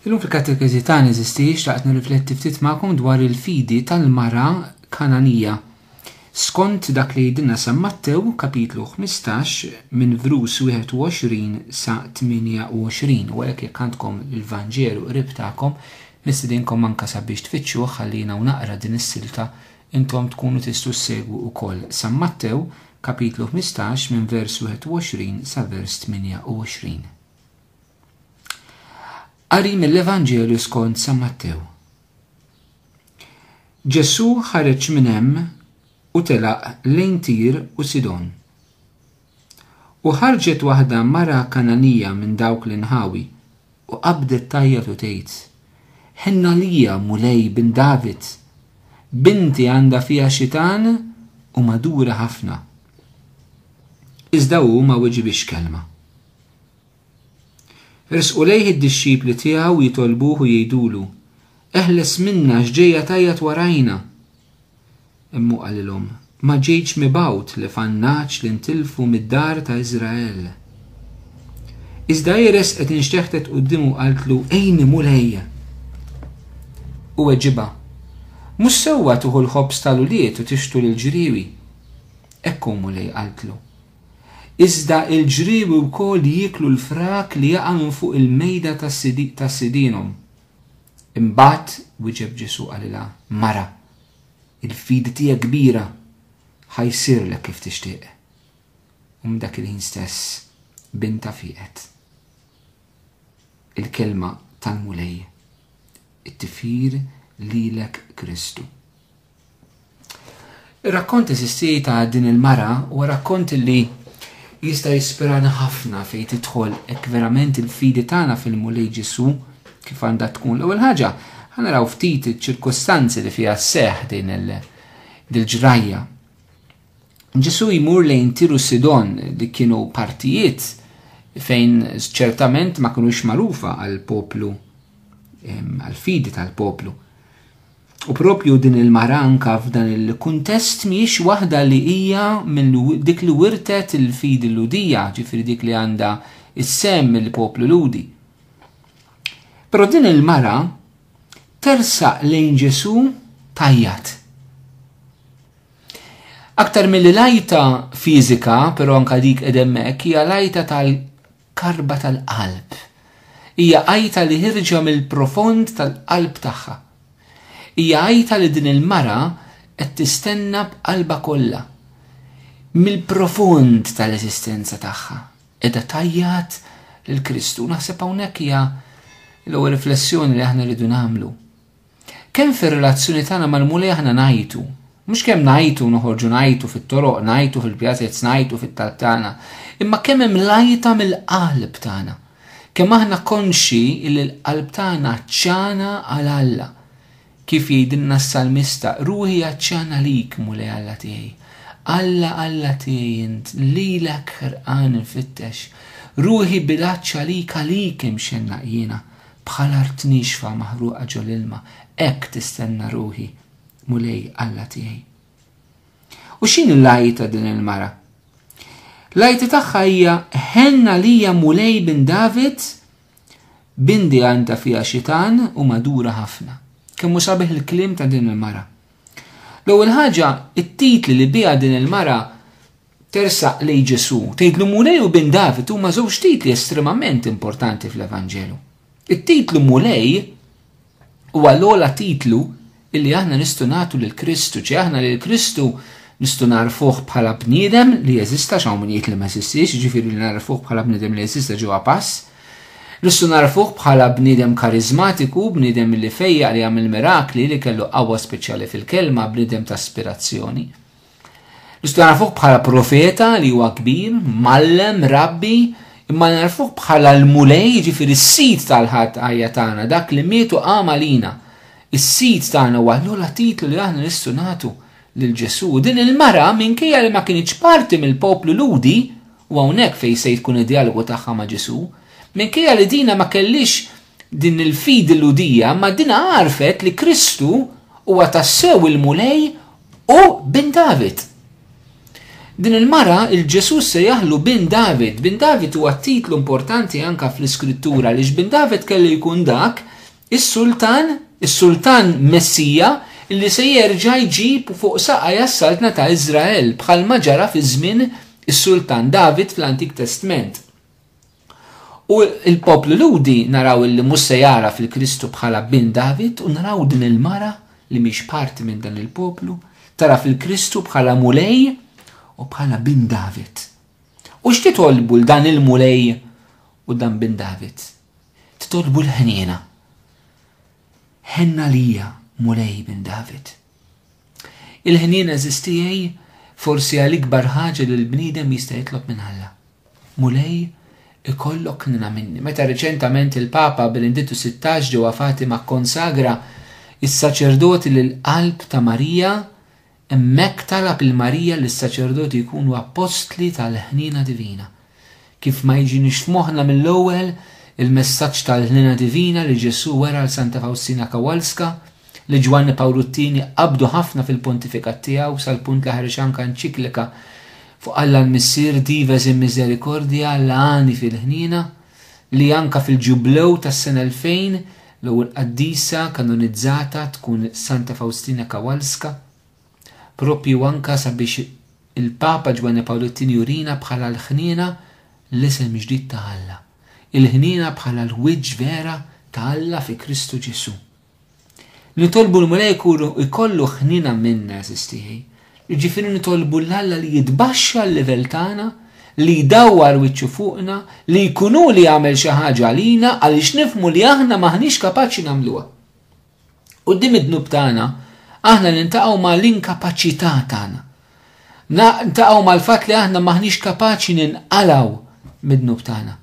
Illum fil-katekezi tagħna eżistix taqt nirrifletti ftit magħkom dwar il-fidi tal-mara Kananija. Skont dak li jgħidilna San Mattew kapitlu 15 minn vrus 21 sa 28 u hekk jekk għandkom il-Vanġelu qrib tagħkom nistidinkom anke sabiex tfittxuh ħallina u naqra din is-silta intom tkunu tistgħu ssegwu wkoll. San Mattew kapitlu 15 minn vers 21 sa vers 28. Qari mill-Evanġelju skont San Mattew. Ġesu ħareġ minn hemm u telaq lejn Tir u Sidon. U ħarġet waħda mara Kananija minn dawk l-inħawi u qabdet tajjeb u tgħid: Ħenna lija mulej bin David, binti għandha fiha xitan u madura ħafna. Iżda hu ma weġibix kelma. Irsqu lejh id-dixxipli tiegħu jitolbuh u jgħidulu: Eħles minna x'ġejja tajjat warajna. Imma qalilhom: Ma ġejtx mibgħut li fannaċ li ntilfu mid-dar ta' Iżrael. Iżda jeres qed inxteħtet qudiemu qaltlu: Ejni mulejja. U weġibha: Mhux sewwa tuħu l-ħobż tal-uliet u tixtu lill-ġriewi. Ekku mulej qaltlu. Iżda il-ġriewi wkoll jieklu l-frak li jaqa' minn fuq il-mejda tas-sidinhom. Imbagħad wieġeb Ġesu qalilha: Mara, il-fidi tiegħek kbira, ħajsirlek kif tixtieq. U dak il-ħin stess binta fieqet. Il-kelma tal-mulej, it-tifir lilek Kristu. Ir-rakkont eżisti ta' din il-mara huwa rakkont li jista' jispirana ħafna fejn tidħol hekk verament il-fidi tagħna fil-mulej Ġesu kif għandha tkun. L-ewwel ħaġa ħanaraw ftit iċ-ċirkostanzi li fiha sseħħ din il-ġrajja. Ġesu jmur lejn Tir u Sidon li kienu partijiet fejn ċertament ma kinux magħrufa għall-poplu għall-fidi tal-poplu. U propju din il-mara anka f'dan il-kuntest mhijiex waħda li hija minn dik li wirtet il-fidi l-ludija, ġifieri dik li għandha is-sem mill-poplu ludi. Però din il-mara tersaq lejn Ġesu tajjat. Aktar mill-lajta fiżika, però anka dik qed hemmhekk hija lajta tal-karba tal-qalb. Hija għajta li ħirġa mill-profond tal-qalb tagħha. Hija għajta li din il-mara qed tistenna b'qalba kollha. Mill-profond tal-eżistenza tagħha qiegħda tajjat lil Kristu. Naħseb hawnhekk hija l-ewwel riflessjoni li aħna rridu nagħmlu. Kemm fir-relazzjoni tagħna mal-mulej aħna ngħidu, mhux kemm ngħidu noħorġu ngħidu fit-toroq, ngħidu fil-pjazez, ngħidu fit-talb tagħna, imma kemm hemm lajta mill-qalb tagħna. Kemm aħna konxi li l-qalb tagħna ċċana għal Alla. Kif jgħidilna s-salmista: Ruħi ċċana lik mulej Alla tiegħi. Alla tiegħi int lilek ħerqan infittex. Ruħi bilaċċa lik għalik imxenna jiena bħala art nixfa maħruqa ġol-ilma. Hekk tistenna ruħi mulej Alla tiegħi. U x'in il-lajta din il-mara? Lajta tagħha hija: ħenna lija mulej bin David, bindi għandha fiha xitan u madura ħafna. Kemm hu sabiħ il-kliem ta' din il-mara. L-ewwel ħaġa, it-titli li biha din il-mara tersaq lejn Ġesu. Tgħidlu mulej u bin David huma żewġ titli estremament importanti fl-Evanġelu. It-titlu mulej huwa l-ogħla titlu illi aħna nistgħu nagħtu lil Kristu, ċi aħna lil Kristu nistgħu narfuh bħala bniedem li jeżista x'hawn min jgħid li ma jeżistix, jiġifieri li narfuh bħala bniedem li jeżista ġewwa pass. Nistgħu narfuh bħala bniedem karizmatiku, bniedem li fejja li jagħmel mirakli li kellu qawwa speċjali fil-kelma, bniedem ta' aspirazzjoni. Nistgħu narfuh bħala profeta li huwa kbir, mallem, rabbi, imma narfuh bħala l-mulej, jiġifieri s-sit tal-ħadd ħajja tagħna, dak li mietu qama lina. Is-sit tagħna huwa l-ogħla titlu li aħna nistgħu nagħtu lil Ġesu. Din il-mara minkejja li ma kienx parti mill-poplu ludi u hawnhekk fejn se jkun id-dialogu tagħha ma' Ġesu. Minkejja li dina ma kellix din il-fidi l-ludija, ma dina għarfet li Kristu huwa tassew il-mulej u bin David. Din il-mara il-Ġesus se jaħlu bin David. Bin David huwa titlu importanti anka fl-iskrittura li bin David kellu jkun dak is-sultan Messija illi se jerġa' jġib fuq saqajja s-saltna ta' Iżrael bħalma ġara fi żmien is-sultan David fl-Antik Testament. U il-poplu Ludi naraw illi mhux se jara fil-Kristu bħala bin David u naraw din il-mara li mhix parti minn dan il-poplu tara fil-Kristu bħala mulej u bħala bin David. U x'titolbu l-dan il-mulej u dan bin David? Titolbu l-ħniena. Ħenna lija mulej bin David. Il-ħniena eżistijaj forsi għal-ikbar ħaġa li l-bniedem jista' jitlob minn Alla. Mulej ikollok ħniena minni. Meta reċentament il-Papa Benedittu 16 ġewwa Fatima konsagra is-saċerdoti lill-qalb ta' Marija, hemmhekk talab il-Marija li s-saċerdoti jkunu apostli tal-ħniena divina. Kif ma jiġinix f'moħħna mill-ewwel il-messaġġ tal-ħniena divina li Ġesu wera l Santa Faustina Kowalska li Ġwanni Pawlu II qabdu ħafna fil-pontifikat tiegħu sal-punt li ħareġ anke enċiklika fuq Alla l-Missier Dives in Misericordia l-għani fil-ħniena li anka fil-ġublew tas-sena 2000 l-ewwel qaddisa kanonizzata tkun Santa Faustina Kowalska. Propju anka sabiex il-Papa Ġwanni Pawlu II jurina bħala l-ħniena l-isem ġdid ta' Alla. Il-ħniena bħala l-wiġġ vera ta' Alla fi Kristu Ġesu. Nitolbu l-mulej ikollu ħniena minna eżistijaj. Jiġifieri nitolbu l-Alla li jitbaxxa l-livell tagħna, li jdawwar wiċċu fuqna, li jkunu li jagħmel xi ħaġa għalina għaliex nifhmu li aħna maħniex kapaċi nagħmluha. Quddiem id-dnub tagħna aħna nintaqgħu ma' l-inkapaċità tagħna. Ntaqgħu mal-fatt li aħna maħniex kapaċi ninqalgħu mid-dnub tagħna.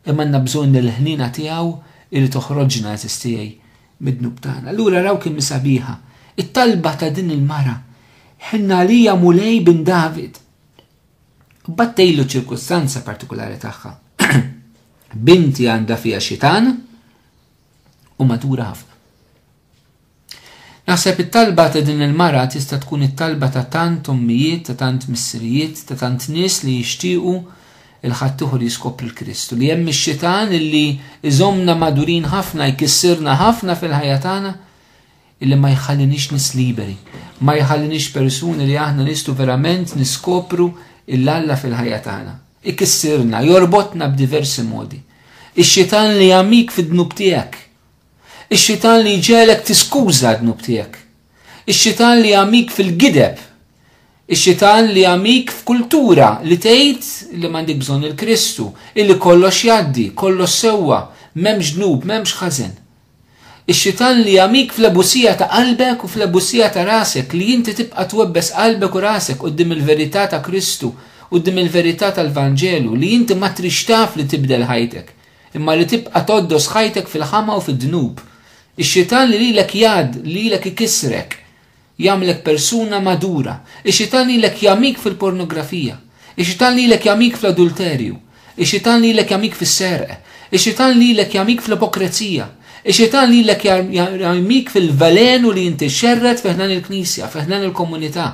Imma għandna bżonn il-ħniena tiegħu li toħroġna eżistijaj mid-dnub tagħna. Allura raw kien misabiħa. It-talba ta' din il-mara ħenna lija mulej bin David. Battejlu ċirkustanza partikolari tagħha. Binti għandha fiha xitan u madura ħafna. Naħseb it-talba ta' din il-mara tista' tkun it-talba ta' tant ommijiet, ta' tant missirijiet, ta' tant nies li jixtiequ il-ħaddieħor jiskopri l-Kristu. Li hemm ix-xitan illi iżomna madurin ħafna jkissirna ħafna fil-ħajja tagħna illi ma jħallinix nis liberi, ma jħallinix persuni li aħna nistu verament niskopru il-Alla fil-ħajja tagħna. Ikissirna, jorbotna b'diversi modi. Ix-xitan li jamik fid-dnub tiegħek. Ix-xitan li ġelek tiskuża d-dnub tiegħek. Ix-xitan li jamik fil-gideb. Ix-xitan li jamik f'kultura li tgħid li m'għandek bżonn il-Kristu, illi kollox jgħaddi, kollox sewwa, m'hemmx ġnub, m'hemmx ħażen. Ix-xitan li jamik fl-abusija ta' qalbek u fl-abusija ta' rasek li inti tibqa' twebbes qalbek u rasek quddiem il-verità ta' Kristu, quddiem il-verità tal-Vanġelu li inti ma trix taf li tibdel ħajtek, imma li tibqa' toddos ħajtek fil-ħama u fid-dnub. Ix-xitan li lilek jgħad, li lilek ikissrek, jagħmlek persuna madura. Ix-xitan li lilek jamik fil-pornografija, ix-xitan li lilek jamik fl-adulterju, ix-xitan li lilek jamik fis-serq, ix-xitan li lilek jamik fl-ipokrezija. Ix-xitan li lek jamik fil-velenu li inti xerret fiħnan il-knisja, fiħnan il-komunità.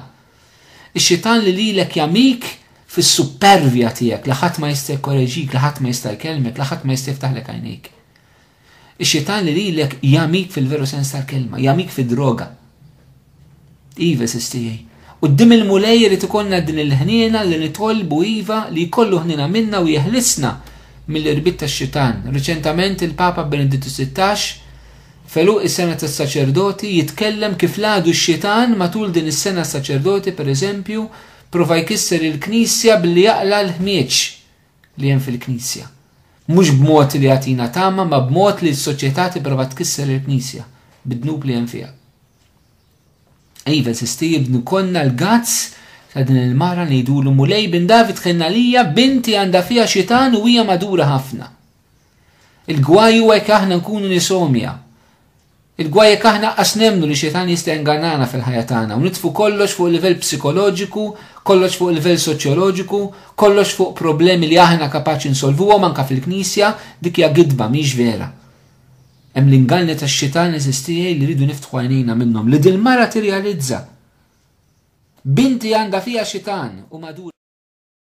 Ix-xitan li lek jamik fil-supervja tijek, laħat ma jista' jkorreġik, laħat ma jista' jkelmek, laħat ma jista' jiftaħlek għajnejk. Ix-xitan li lek jamik fil-veru sens tal-kelma, jamik fil-droga. Iva sistijaj. U d-dim il-mulej li tikonna din il-ħnina li nitolbu Iva li jkollu ħnina minna u jihlisna mill-irbit tax-xitan. Reċentament il-Papa Benedittu 16 feluq is-sena tas-saċerdoti jitkellem kif ladu x-xitan matul din is-sena saċerdoti pereżempju prova jkisser il-Knisja billi jaqla l-ħmieġ li hemm fil-Knisja. Mhux b'mod li jagħtina tama, ma b'mod li s-soċjetà tipprova tkisser il-Knisja bid-dnub li hemm fiha. Iva sistir konna l-gazz ta' din il-mara ngħidulu mulej bin David ħenna lija binti għandha fiha xitan u hija madura ħafna. Il-gwaj huwa jekk aħna nkunu nisomja. Il-gwaj jekk aħna qas nemnu li xitan jista' jingannana fil-ħajja tagħna u nitfu kollox fuq livell psikoloġiku, kollox fuq livell soċjoloġiku, kollox fuq problemi li aħna kapaċi nsolvuhom anke fil-Knisja, dik hija gidba mhix vera. Hemm l-inganni tax-xitan eżistijaj li rridu niftħu għajnejna minnhom li din mara tirrealizza. Binti għandha fiha xitan u madura.